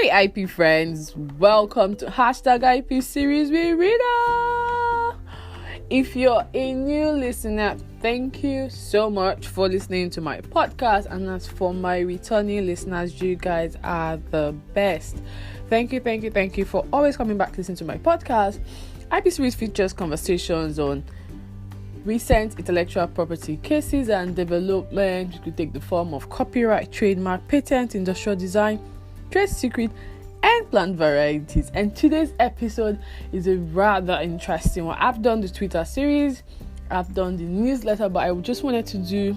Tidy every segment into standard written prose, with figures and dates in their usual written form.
Hey IP friends, welcome to hashtag IP series with Rita. If you're a new listener, thank you so much for listening to my podcast. And as for my returning listeners, you guys are the best. Thank you for always coming back to listen to my podcast. IP series features conversations on recent intellectual property cases and development, which could take the form of copyright, trademark, patent, industrial design, trade secret, and plant varieties. And today's episode is a rather interesting one. I've done the Twitter series, I've done the newsletter, but I just wanted to do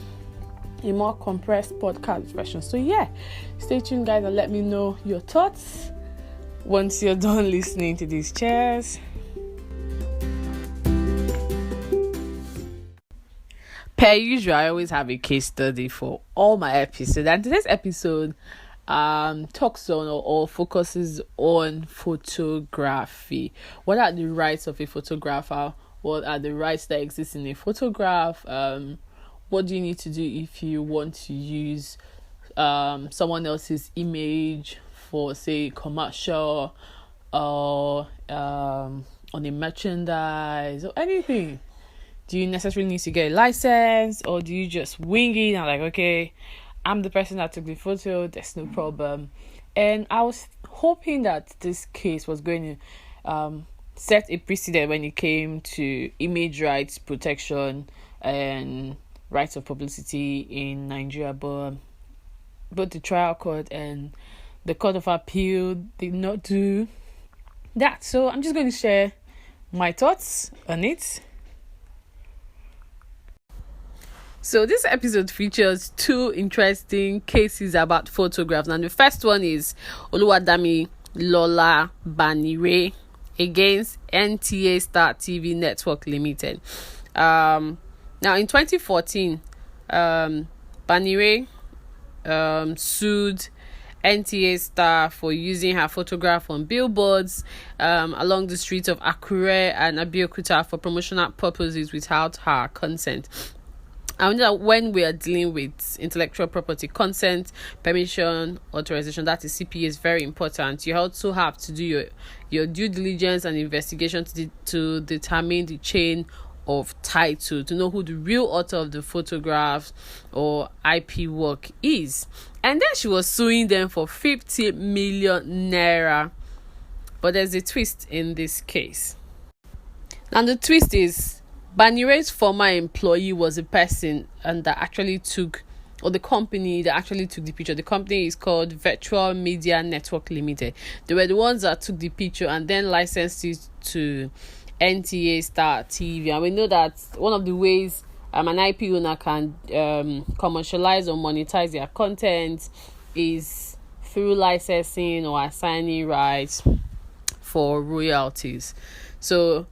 a more compressed podcast version. So yeah, stay tuned guys and let me know your thoughts once you're done listening to these. Cheers. Per usual, I always have a case study for all my episodes, and today's episode talks on or focuses on photography. What are the rights of a photographer? What are the rights that exist in a photograph? What do you need to do if you want to use someone else's image for, say, commercial or on a merchandise or anything? Do you necessarily need to get a license, or do you just wing it and like, okay, I'm the person that took the photo, there's no problem? And I was hoping that this case was going to set a precedent when it came to image rights protection and rights of publicity in Nigeria, but both the trial court and the Court of Appeal did not do that. So I'm just going to share my thoughts on it. So this episode features two interesting cases about photographs. And the first one is Oluwadami Lola Banire against NTA Star TV Network Limited. Now in 2014, Banire sued NTA Star for using her photograph on billboards along the streets of Akure and Abeokuta for promotional purposes without her consent. I wonder, when we are dealing with intellectual property, consent, permission, authorization, that is CPA, is very important. You also have to do your due diligence and investigation to determine the chain of title, to know who the real author of the photograph or IP work is. And then she was suing them for 50 million naira. But there's a twist in this case. And the twist is, Banire's former employee was a person that actually took, or the company that actually took the picture. The company is called Virtual Media Network Limited. They were the ones that took the picture and then licensed it to NTA Star TV. And we know that one of the ways an IP owner can commercialize or monetize their content is through licensing or assigning rights for royalties. So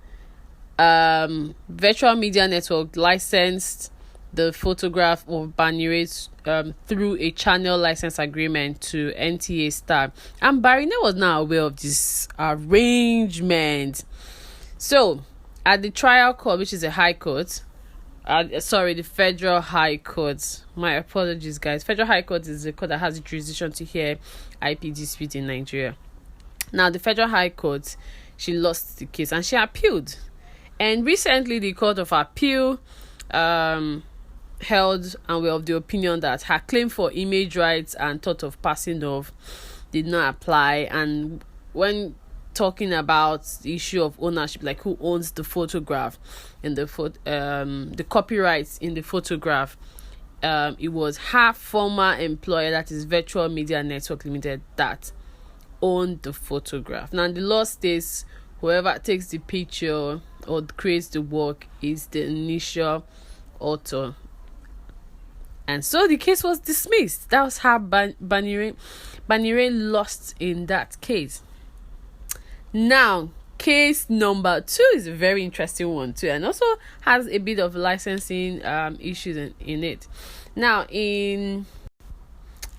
Virtual Media Network licensed the photograph of Banire through a channel license agreement to NTA Star, and Banire was not aware of this arrangement. So at the trial court, which is a high court, the Federal High Court. My apologies, guys. Federal High Court is the court that has the jurisdiction to hear IP dispute in Nigeria. Now, the Federal High Court, she lost the case and she appealed. And recently, the Court of Appeal held and were of the opinion that her claim for image rights and thought of passing off did not apply. And when talking about the issue of ownership, like who owns the photograph and the copyrights in the photograph, it was her former employer, that is Virtual Media Network Limited, that owned the photograph. Now, the law states whoever takes the picture or creates the work is the initial author. And so the case was dismissed. That was how Banire lost in that case. Now, case number 2 is a very interesting one too, and also has a bit of licensing issues in it. Now, in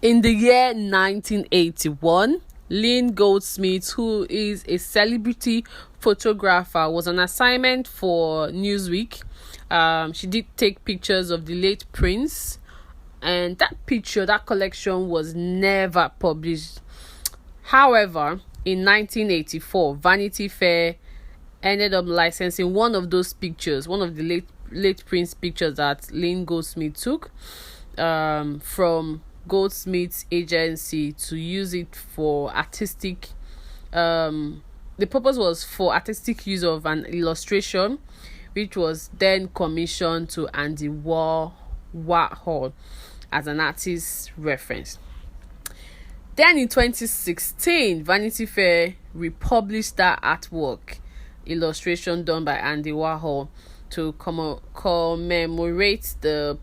the year 1981, Lynn Goldsmith, who is a celebrity photographer, was on assignment for Newsweek. She did take pictures of the late Prince, and that collection was never published. However, in 1984, Vanity Fair ended up licensing one of those pictures, one of the late Prince pictures that Lynn Goldsmith took from Goldsmith's agency to use it for artistic. The purpose was for artistic use of an illustration, which was then commissioned to Andy Warhol as an artist reference. Then in 2016, Vanity Fair republished that artwork illustration done by Andy Warhol to commemorate the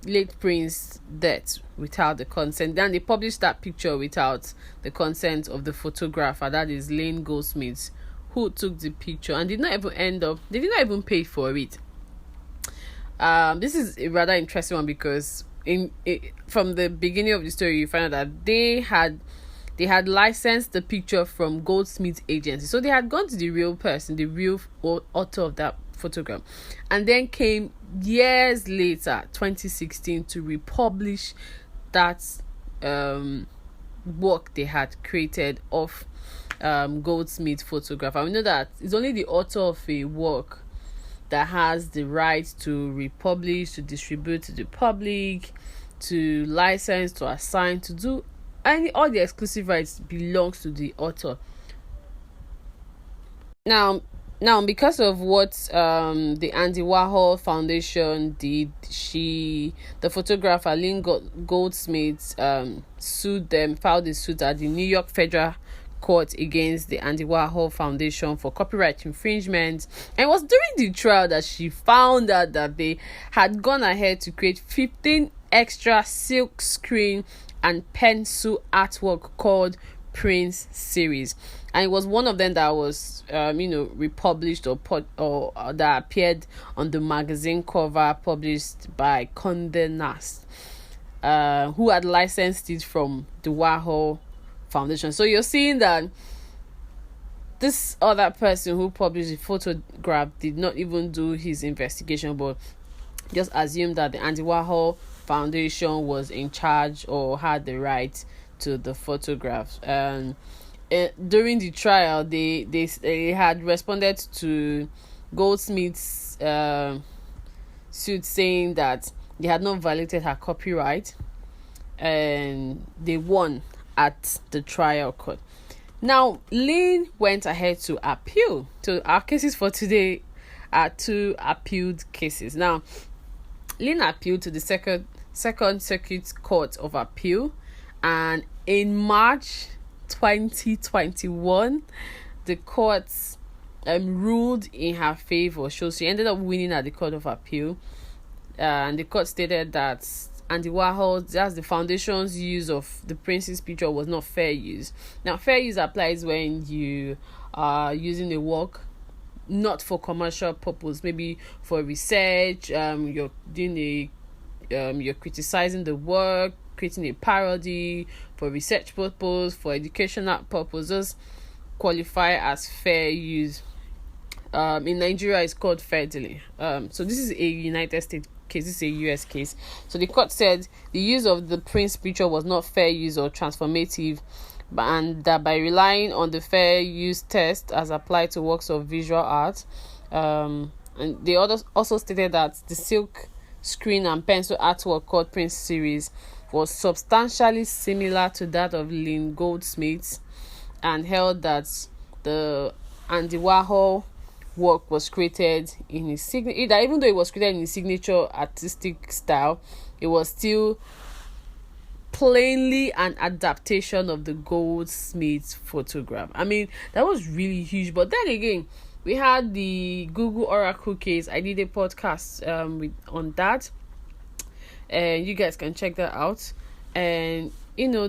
late Prince's death without the consent. Then they published that picture without the consent of the photographer, that is Lynn Goldsmith, who took the picture, and they did not even pay for it. This is a rather interesting one because from the beginning of the story you find out that they had licensed the picture from Goldsmith's agency, so they had gone to the real person, the real author of that photograph, and then came years later, 2016, to republish that work they had created of Goldsmith photograph. And we know that it's only the author of a work that has the right to republish, to distribute to the public, to license, to assign, to do all the exclusive rights belongs to the author. Now, because of what the Andy Warhol Foundation did, the photographer Lynn Goldsmith sued them, filed a suit at the New York Federal Court against the Andy Warhol Foundation for copyright infringement. And it was during the trial that she found out that they had gone ahead to create 15 extra silk screen and pencil artwork called Prince series, and it was one of them that was republished or that appeared on the magazine cover published by Condé Nast, who had licensed it from the Warhol Foundation. So you're seeing that this other person who published the photograph did not even do his investigation, but just assumed that the Andy Warhol Foundation was in charge or had the right to the photographs. And during the trial, they had responded to Goldsmith's suit, saying that they had not violated her copyright, and they won at the trial court. Now, Lynn went ahead to appeal. So our cases for today are two appealed cases. Now, Lynn appealed to the Second Circuit Court of Appeal, and in March 2021, the courts ruled in her favor. So she ended up winning at the Court of Appeal, and the court stated that Andy Warhol, that's the foundation's use of the Prince's picture, was not fair use. Now, fair use applies when you are using a work not for commercial purpose, maybe for research. You're doing you're criticizing the work, creating a parody for research purpose, for educational purposes, qualify as fair use. In Nigeria, it's called fair dealing. So this is a United States case, this is a US case. So the court said the use of the Prince picture was not fair use or transformative, and that by relying on the fair use test as applied to works of visual art, and they also stated that the silk screen and pencil artwork called Prince series was substantially similar to that of Lynn Goldsmith, and held that the Andy Warhol work was created in his signature, that even though it was created in his signature artistic style, it was still plainly an adaptation of the Goldsmith photograph. I mean, that was really huge. But then again, we had the Google Oracle case. I did a podcast on that, and you guys can check that out. And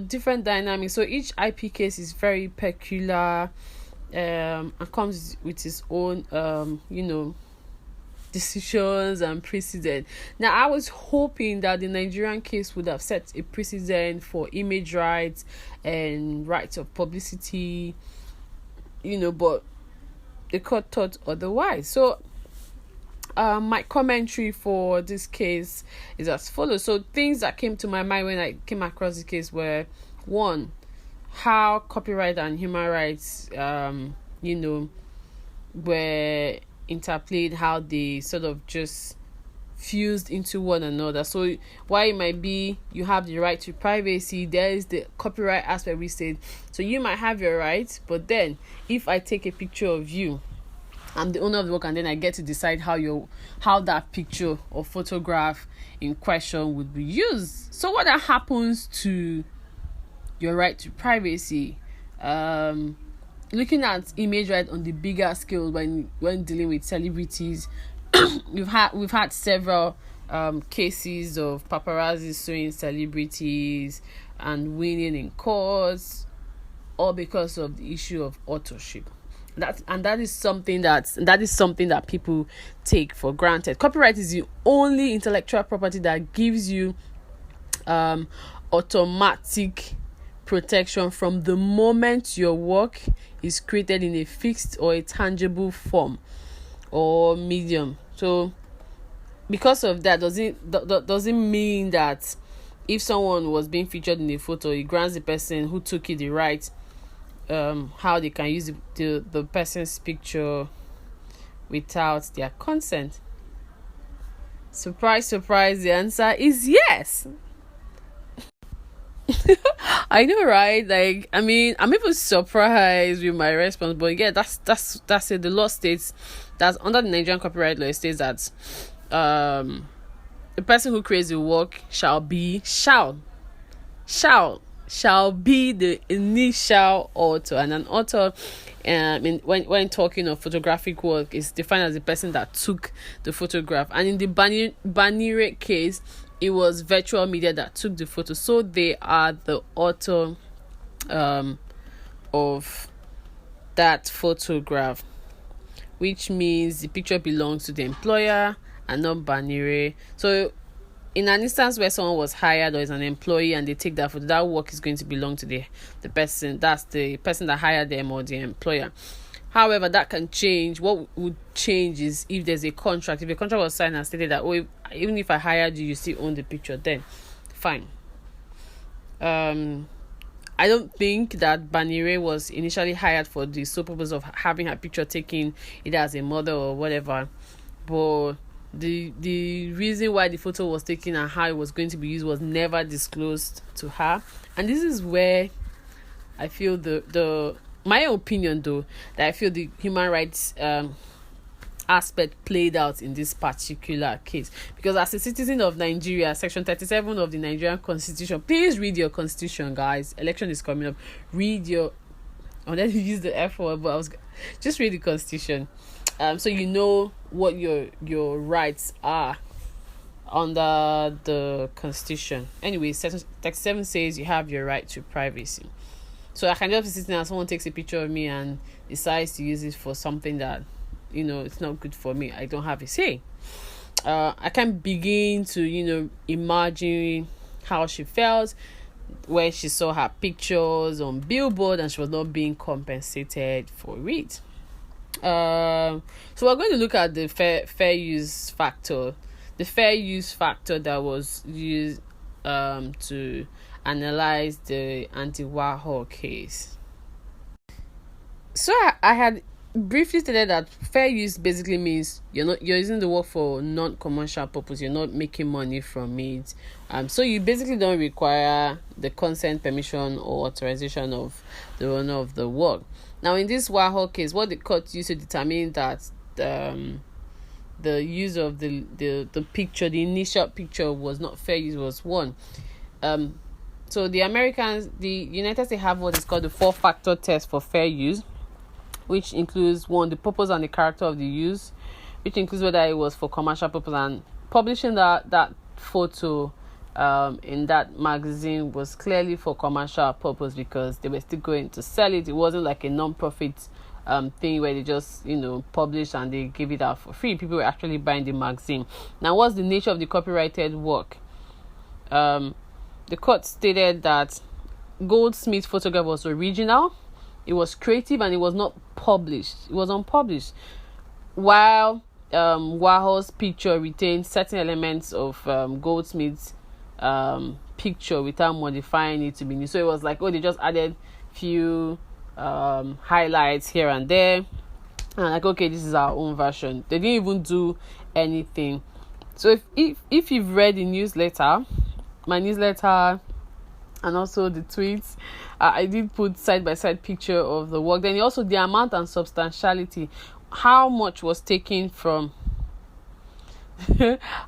different dynamics. So each IP case is very peculiar, and comes with its own decisions and precedent. Now, I was hoping that the Nigerian case would have set a precedent for image rights and rights of publicity, but the court thought otherwise. So my commentary for this case is as follows. So things that came to my mind when I came across the case were, one, how copyright and human rights were interplayed, how they sort of just fused into one another. So while it might be you have the right to privacy, there is the copyright aspect we said. So you might have your rights, but then if I take a picture of you, I'm the owner of the work, and then I get to decide how that picture or photograph in question would be used. So what that happens to your right to privacy? Looking at image right on the bigger scale, when dealing with celebrities, we've had several cases of paparazzi suing celebrities and winning in courts, all because of the issue of authorship. That is something that people take for granted. Copyright is the only intellectual property that gives you automatic protection from the moment your work is created in a fixed or a tangible form or medium. So because of that, doesn't mean that if someone was being featured in a photo, it grants the person who took it the right how they can use the person's picture without their consent. Surprise, surprise, the answer is yes. I know, right? Like, I mean, I'm even surprised with my response, but yeah, that's it. The law states that under the Nigerian copyright law, it states that the person who creates the work shall be the initial author. And an author, when talking of photographic work, is defined as the person that took the photograph. And in the Banire case, it was virtual media that took the photo, so they are the author of that photograph, which means the picture belongs to the employer and not Banire. So in an instance where someone was hired or is an employee and they take that photo, that work is going to belong to the person. That's the person that hired them or the employer. However, that can change. What would change is if there's a contract. If a contract was signed and stated that, even if I hired you, you still own the picture, then fine. I don't think that Banire was initially hired for the sole purpose of having her picture taken, either as a model or whatever. But the reason why the photo was taken and how it was going to be used was never disclosed to her. And this is where I feel the my opinion, though, that I feel the human rights aspect played out in this particular case. Because as a citizen of Nigeria, Section 37 of the Nigerian Constitution, please read your constitution, guys. Election is coming up. Read your, unless you use the F word, but just read the constitution, so you know what your rights are under the constitution. Anyway, Section 37 says you have your right to privacy. So I can just be sitting and someone takes a picture of me and decides to use it for something that, it's not good for me. I don't have a say. I can begin to, imagine how she felt when she saw her pictures on billboard and she was not being compensated for it. So we're going to look at the fair use factor. The fair use factor that was used to analyze the anti-Warhol case. So I had briefly stated that fair use basically means you're using the work for non-commercial purpose. You're not making money from it. So you basically don't require the consent, permission, or authorization of the owner of the work. Now, in this Warhol case, what the court used to determine that the use of the picture, the initial picture, was not fair use was one. So the United States have what is called the 4-factor test for fair use, which includes one, the purpose and the character of the use, which includes whether it was for commercial purpose, and publishing that photo in that magazine was clearly for commercial purpose because they were still going to sell it. It wasn't like a non-profit thing where they just publish and they give it out for free. People were actually buying the magazine. Now, what's the nature of the copyrighted work? The court stated that Goldsmith's photograph was original, it was creative, and it was not published. It was unpublished. While Warhol's picture retained certain elements of Goldsmith's picture without modifying it to be new. So it was like, oh, they just added few highlights here and there, and like, okay, this is our own version. They didn't even do anything. So if you've read the newsletter, my newsletter, and also the tweets, I did put side by side picture of the work. Then also the amount and substantiality, how much was taken from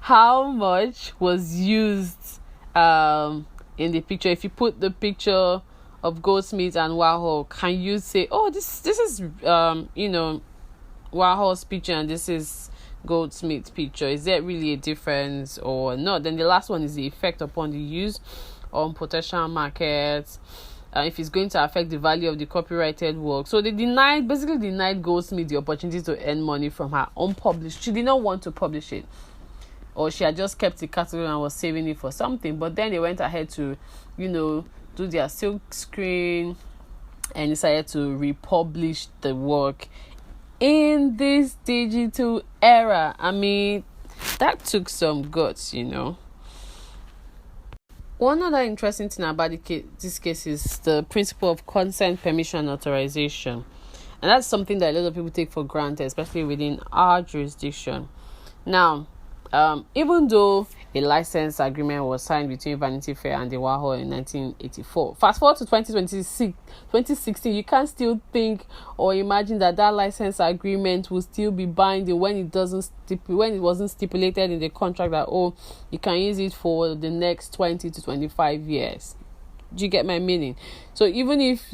how much was used in the picture. If you put the picture of Goldsmith and Warhol, can you say, oh, this is Warhol's picture and this is Goldsmith's picture? Is there really a difference or not? Then the last one is the effect upon the use on potential markets, if it's going to affect the value of the copyrighted work. So they basically denied Goldsmith the opportunity to earn money from her unpublished. She did not want to publish it, or she had just kept the catalog and was saving it for something. But then they went ahead to, do their silk screen and decided to republish the work in this digital era. I mean, that took some guts, One other interesting thing about this case is the principle of consent, permission, authorization. And that's something that a lot of people take for granted, especially within our jurisdiction. Now, even though a license agreement was signed between Vanity Fair and the Warhol in 1984, fast forward to 2016, you can't still think or imagine that license agreement will still be binding when it wasn't stipulated in the contract that, oh, you can use it for the next 20 to 25 years. Do you get my meaning? So even if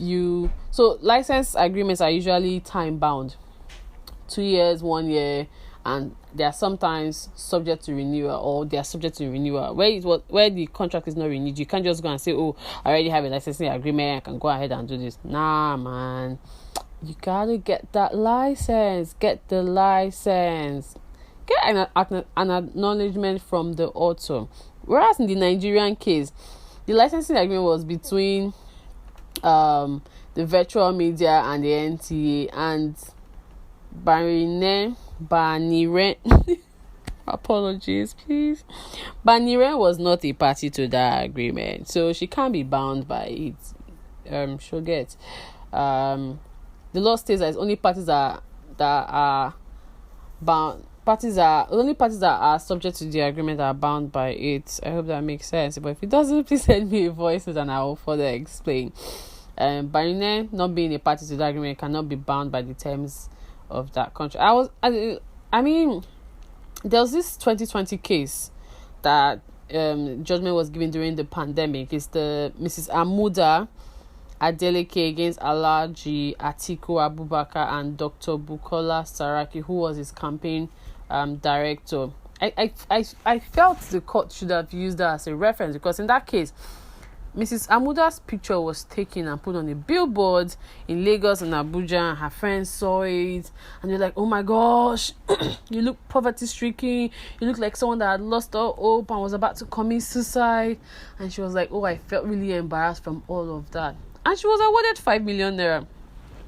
license agreements are usually time bound, 2 years, 1 year, and they are sometimes subject to renewal, or they are subject to renewal where the contract is not renewed. You can't just go and say, oh, I already have a licensing agreement, I can go ahead and do this. Nah, man, you gotta get that license. Get the license. Get an acknowledgement from the author. Whereas in the Nigerian case, the licensing agreement was between the virtual media and the NTA, and Baniren apologies please, Baniren was not a party to that agreement, so she can't be bound by it. She'll get the law states that it's only parties that are bound. Parties that are subject to the agreement are bound by it. I hope that makes sense. But if it doesn't, please send me a voice and I will further explain. Baniren not being a party to the agreement cannot be bound by the terms of that contract. I mean, there was this 2020 case that judgment was given during the pandemic. It's the Mrs. Amuda Adeleke against Alhaji Atiku Abubakar and Dr. Bukola Saraki, who was his campaign director. I felt the court should have used that as a reference, because in that case, Mrs. Amuda's picture was taken and put on a billboard in Lagos and Abuja, and her friends saw it and they're like, oh my gosh, you look poverty stricken, you look like someone that had lost all hope and was about to commit suicide. And she was like, oh, I felt really embarrassed from all of that. And she was awarded 5 million naira.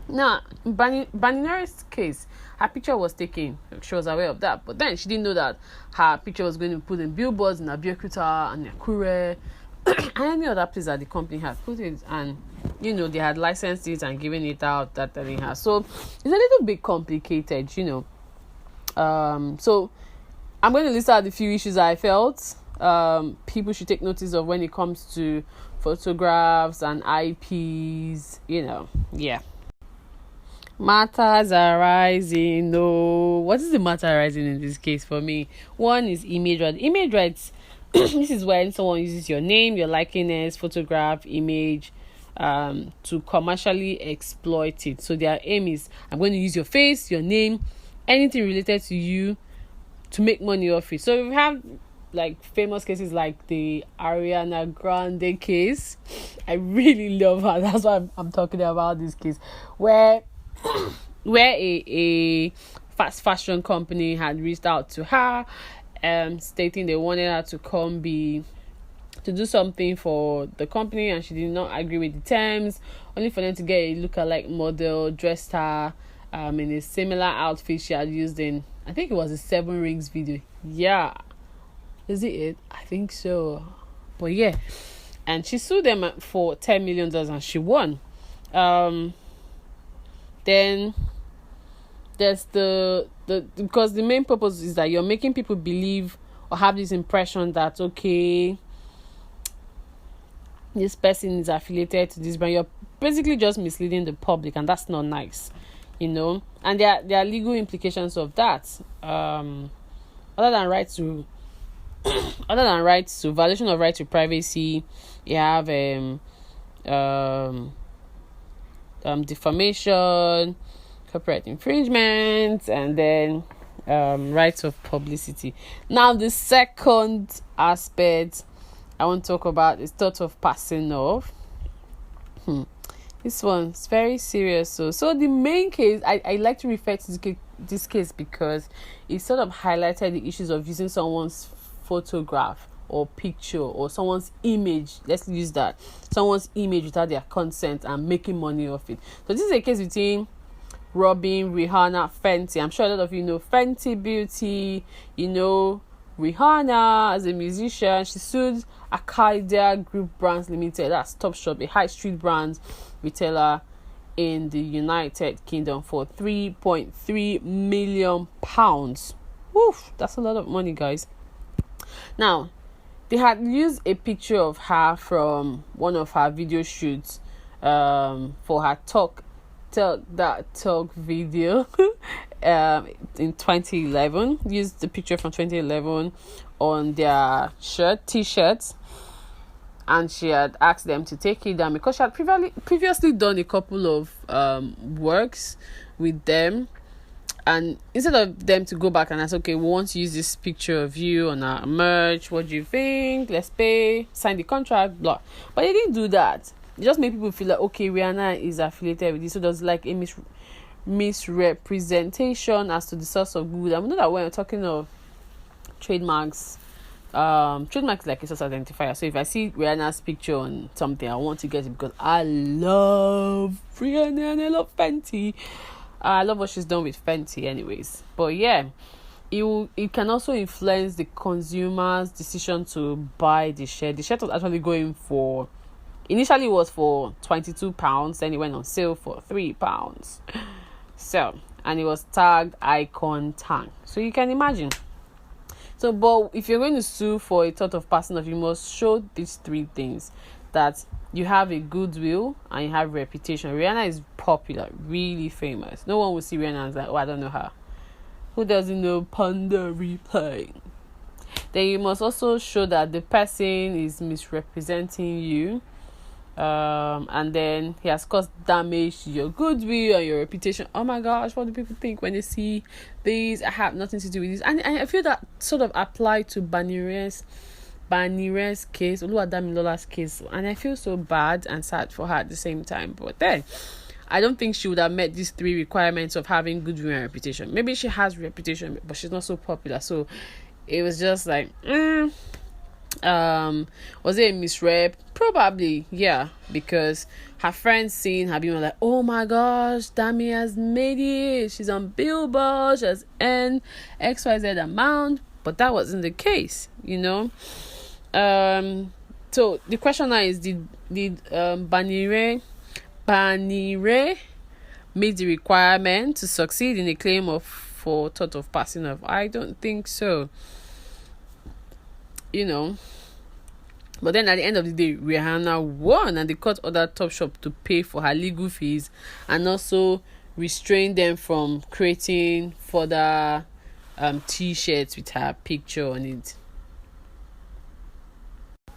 Now, in Baniren's case, her picture was taken. She was aware of that, but then she didn't know that her picture was going to be put in billboards in Abeokuta and Akure and any other place that the company had put it, and they had licensed it and given it out, that telling her. So it's a little bit complicated, so I'm going to list out the few issues I felt people should take notice of when it comes to photographs and IPs. Yeah, matters arising. No, what is the matter arising in this case for me? One is image rights. This is when someone uses your name, your likeness, photograph, image, to commercially exploit it. So their aim is, I'm going to use your face, your name, anything related to you to make money off it. So we have like famous cases like the Ariana Grande case. I really love her. That's why I'm talking about this case, where a fast fashion company had reached out to her, stating they wanted her to come to do something for the company, and she did not agree with the terms, only for them to get a lookalike model, dressed her in a similar outfit she had used in, I think it was a 7 Rings video. Yeah, is it? I think so. But yeah, and she sued them for $10 million and she won. Then there's the because the main purpose is that you're making people believe or have this impression that, okay, this person is affiliated to this brand. You're basically just misleading the public, and that's not nice, and there are legal implications of that. Other than rights to violation of right to privacy, you have defamation, copyright infringement, and then rights of publicity. Now, the second aspect I want to talk about is thought of passing off. This one's very serious. So the main case, I like to refer to this case because it sort of highlighted the issues of using someone's photograph or picture or someone's image. Let's use that. Someone's image without their consent and making money off it. So this is a case between Robyn, Rihanna, Fenty. I'm sure a lot of you know Fenty Beauty, Rihanna as a musician. She sued Arcadia Group Brands Limited, that's Topshop, a high street brand retailer in the United Kingdom, for £3.3 million. Woof, that's a lot of money, guys. Now, they had used a picture of her from one of her video shoots for her Talk video in 2011. Used the picture from 2011 on their t-shirts, and she had asked them to take it down because she had previously done a couple of works with them, and instead of them to go back and ask, okay, we want to use this picture of you on our merch, what do you think, let's pay, sign the contract, blah. But they didn't do that. It just made people feel like, okay, Rihanna is affiliated with this, so there's like a misrepresentation as to the source of good. I know that when we're talking of trademarks, trademark is like a source identifier. So if I see Rihanna's picture on something, I want to get it because I love Rihanna and I love Fenty. I love what she's done with Fenty anyways. But yeah, it can also influence the consumer's decision to buy the shirt. The shirt was actually going for, initially it was for £22, then it went on sale for £3. So, and it was tagged Icon Tank. So you can imagine. So, but if you're going to sue for a thought of passing off, you must show these three things: that you have a goodwill and you have reputation. Rihanna is popular, really famous. No one will see Rihanna and is like, oh, I don't know her. Who doesn't know Panda Replay? Then you must also show that the person is misrepresenting you. And then he has caused damage to your goodwill and your reputation. Oh my gosh, what do people think when they see these? I have nothing to do with this. And I feel that sort of applied to Banire's case, Oluwadamilola's case, and I feel so bad and sad for her at the same time. But then I don't think she would have met these three requirements of having goodwill and reputation. Maybe she has reputation, but she's not so popular, so it was just like was it a misrep? Probably, yeah, because her friends seeing her being like, oh my gosh, Dami has made it, she's on Billboard, she has earned XYZ amount, but that wasn't the case, so the question now is, did Banire meet the requirement to succeed in a claim for thought of passing off? I don't think so. But then at the end of the day, Rihanna won, and the court ordered Topshop to pay for her legal fees and also restrain them from creating further t-shirts with her picture on it.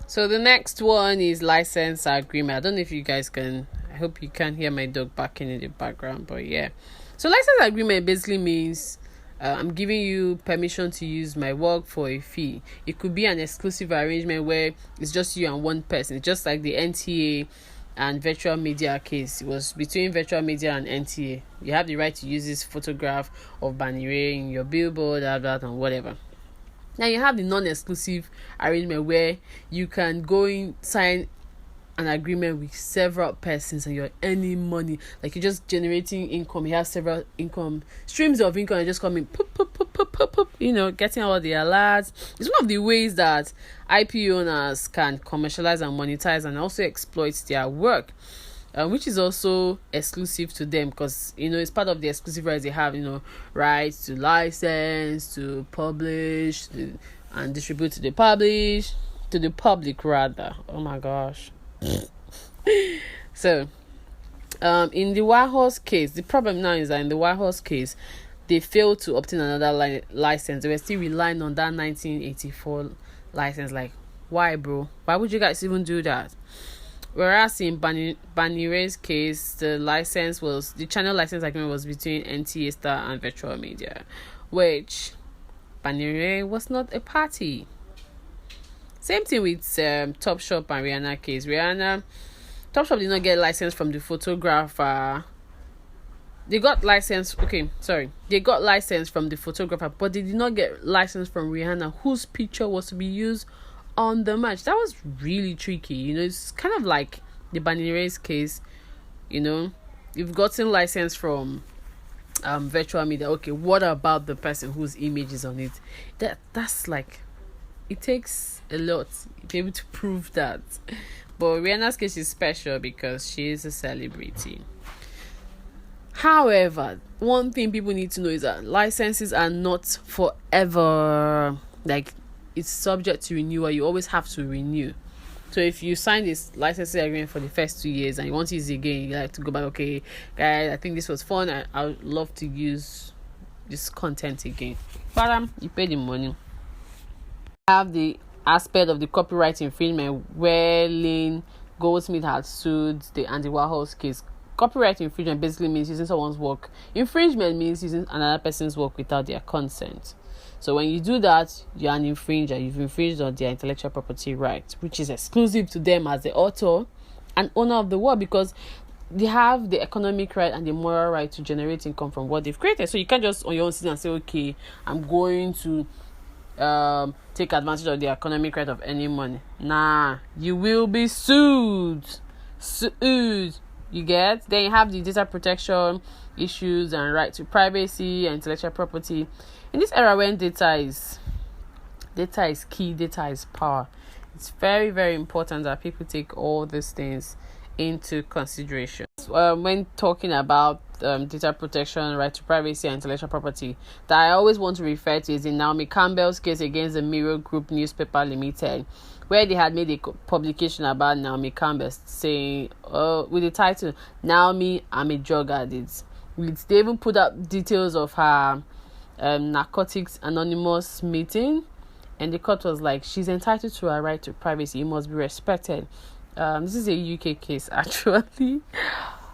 So the next one is license agreement. I don't know if you guys can, I hope you can hear my dog barking in the background, but yeah. So license agreement basically means I'm giving you permission to use my work for a fee. It could be an exclusive arrangement where it's just you and one person. It's just like the NTA and virtual media case. It was between virtual media and NTA. You have the right to use this photograph of Banire in your billboard, advert, and whatever. Now you have the non-exclusive arrangement where you can go in, sign an agreement with several persons and you're earning money, like you're just generating income, you have several income streams of income and just coming pop, pop, pop, pop, pop, pop, getting all the alerts. It's one of the ways that IP owners can commercialize and monetize and also exploit their work, which is also exclusive to them, because it's part of the exclusive rights they have, rights to license, to publish, and distribute to the public rather. Oh my gosh. So in the Warhorse case, the problem now is that in the Warhorse case, they failed to obtain another license. They were still relying on that 1984 license. Like, why, bro? Why would you guys even do that? Whereas in Banire's case, the channel license agreement was between NTA Star and Virtual Media, which Banire was not a party. Same thing with Topshop and Rihanna case. Topshop did not get license from the photographer. They got license from the photographer, but they did not get license from Rihanna, whose picture was to be used on the match. That was really tricky. It's kind of like the Banire's case. You've gotten license from Virtual Media. Okay, what about the person whose image is on it? That's like, it takes a lot to be able to prove that. But Rihanna's case is special because she is a celebrity. However, one thing people need to know is that licenses are not forever. Like, it's subject to renewal. You always have to renew. So if you sign this licensing agreement for the first 2 years and you want to use it again, you have to go back. Okay, guys, I think this was fun. I would love to use this content again. But you pay the money. Have the aspect of the copyright infringement where Lane Goldsmith had sued the Andy Warhol's case. Copyright infringement basically means using someone's work. Infringement means using another person's work without their consent. So when you do that, you're an infringer. You've infringed on their intellectual property rights, which is exclusive to them as the author and owner of the work, because they have the economic right and the moral right to generate income from what they've created. So you can't just on your own sit and say, okay, I'm going to take advantage of the economic right of any money. Nah, you will be sued. You get? Then you have the data protection issues and right to privacy and intellectual property. In this era when data is key, data is power, it's very, very important that people take all these things into consideration. When talking about data protection, right to privacy and intellectual property, that I always want to refer to is in Naomi Campbell's case against the Mirror Group Newspaper Limited, where they had made a publication about Naomi Campbell saying, with the title, Naomi, I'm a drug addict. They even put up details of her Narcotics Anonymous meeting, and the court was like, she's entitled to her right to privacy. It must be respected. This is a UK case, actually.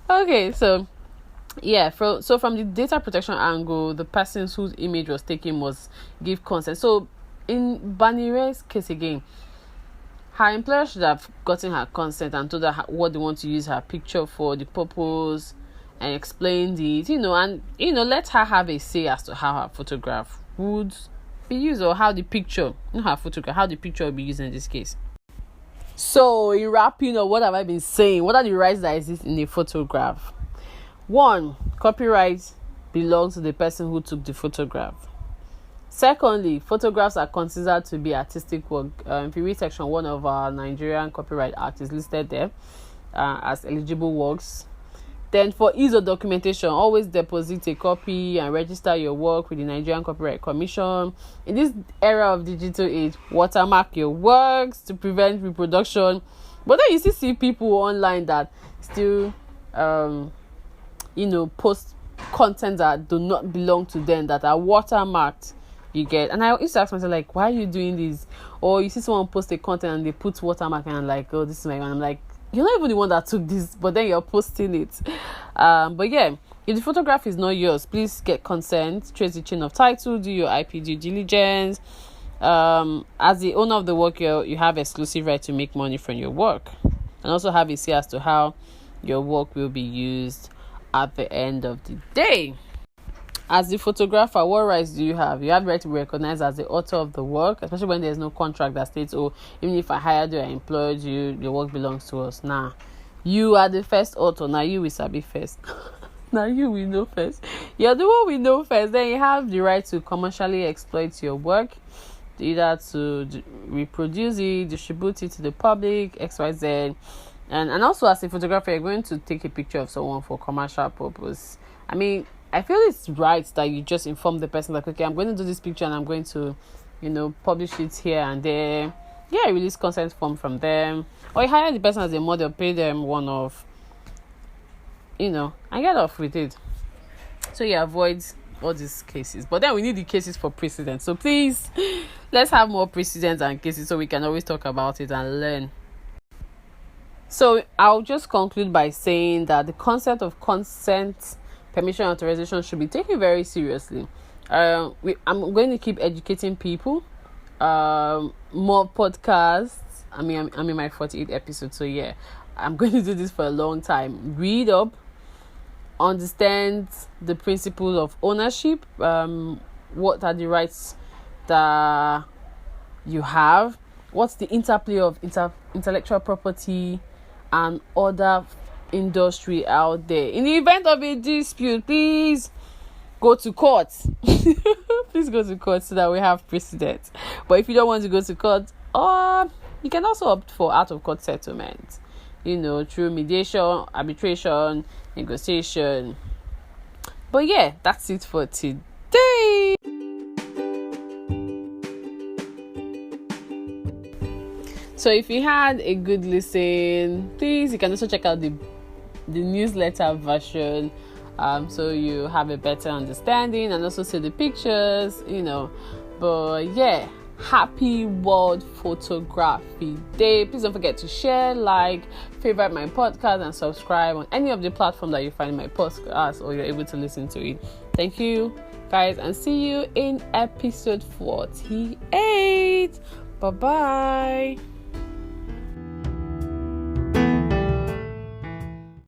Okay, so yeah, from the data protection angle, the persons whose image was taken must give consent. So in Banire's case again, her employer should have gotten her consent and told her what they want to use her picture for, the purpose, and explained it, and let her have a say as to how her photograph would be used, or how the picture, not her photograph, how the picture will be used in this case. So in wrapping up, what have I been saying? What are the rights that exist in a photograph? 1, copyright belongs to the person who took the photograph. Secondly, photographs are considered to be artistic work. If you read section 1 of our Nigerian Copyright Act, is listed there as eligible works. Then for ease of documentation, always deposit a copy and register your work with the Nigerian Copyright Commission. In this era of digital age, watermark your works to prevent reproduction. But then you still see people online that still post content that do not belong to them, that are watermarked. You get? And I used to ask myself, like, why are you doing this? Or you see someone post a content and they put watermark and I'm like, oh, this is my one. I'm like, you're not even the one that took this, but then you're posting it. But yeah, if the photograph is not yours, please get consent, trace the chain of title, do your IP due diligence. As the owner of the work, you have exclusive right to make money from your work, and also have a say as to how your work will be used at the end of the day. as the photographer, what rights do you have? You have the right to be recognized as the author of the work, especially when there's no contract that states, oh, even if I hired you, I employed you, your work belongs to us. Nah, you are the first author. Now you will sabi first. Now you will know first. You're the one we know first. Then you have the right to commercially exploit your work, either to reproduce it, distribute it to the public, XYZ. And also, as a photographer, you're going to take a picture of someone for commercial purpose. I mean, I feel it's right that you just inform the person, like, okay, I'm going to do this picture and I'm going to, publish it here and there. Yeah, release consent form from them. Or you hire the person as a model, pay them one-off, and get off with it. So you avoid all these cases. But then we need the cases for precedent. So please, let's have more precedents and cases so we can always talk about it and learn. So I'll just conclude by saying that the concept of consent, permission, authorization should be taken very seriously. I'm going to keep educating people. More podcasts. I'm in my 48th episode, so yeah, I'm going to do this for a long time. Read up, understand the principles of ownership. What are the rights that you have? What's the interplay of intellectual property and other industry out there? In the event of a dispute, please go to court. Please go to court so that we have precedent. But if you don't want to go to court, you can also opt for out of court settlement, through mediation, arbitration, negotiation. But yeah, that's it for today. So if you had a good listen, please, you can also check out the newsletter version, so you have a better understanding and also see the pictures, But yeah, happy World Photography Day. Please don't forget to share, like, favorite my podcast, and subscribe on any of the platform that you find my podcast or you're able to listen to it. Thank you, guys, and see you in episode 48. Bye-bye.